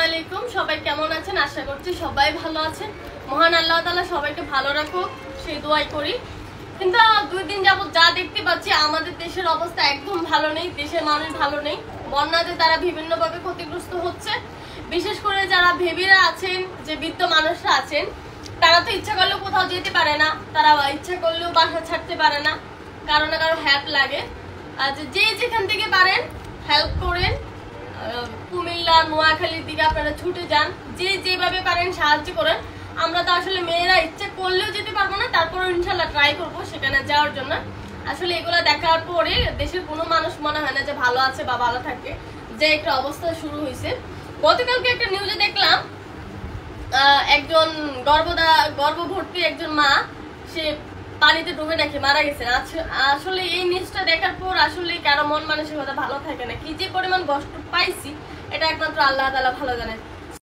আলাইকুম, সবাই কেমন আছেন? আশা করছি সবাই ভালো আছেন। মহান আল্লাহ তাআলা সবাইকে ভালো রাখুক সেই দোয়াই করি। কিন্তু 2 দিন যাবত যা দেখতে পাচ্ছি আমাদের দেশের অবস্থা একদম ভালো নেই, দেশের মানুষ ভালো নেই। বন্যাতে তারা বিভিন্নভাবে ক্ষতিগ্রস্ত হচ্ছে। বিশেষ করে যারা ভেবিরা আছেন, যে বৃদ্ধ মানুষরা আছেন, তারা তো ইচ্ছা করলেও কোথাও যেতে পারে না, তারা ইচ্ছা করলেও বাসা ছাড়তে পারে না, কারো না কারো হেল্প লাগে। যে যেখান থেকে পারেন হেল্প করেন। কুমিল্লা নোয়াখালীর দিকে আপনারা ছুটে যান, যে যেভাবে পারেন সাহায্য করেন। আমরা তো আসলে মেয়েরা ইচ্ছা করলেও যেতে পারবো না, তারপরে ইনশাল্লাহ ট্রাই করবো সেখানে যাওয়ার জন্য। আসলে এগুলো দেখার পরে দেশের কোনো মানুষ মনে হয় না যে ভালো আছে বা ভালো থাকে, যে একটা অবস্থা শুরু হয়েছে। গতকালকে একটা নিউজে দেখলাম একজন গর্ভবতী একজন মা, সে পানিতে ডুবে নাকি মারা গেছে। আসলে এই নিউজটা দেখার পর আসলে কারো মন মানসিকতা ভালো থাকে না, কি যে পরিমাণ কষ্ট পাইছি এটা একমাত্র আল্লাহ তাআলা ভালো জানেন।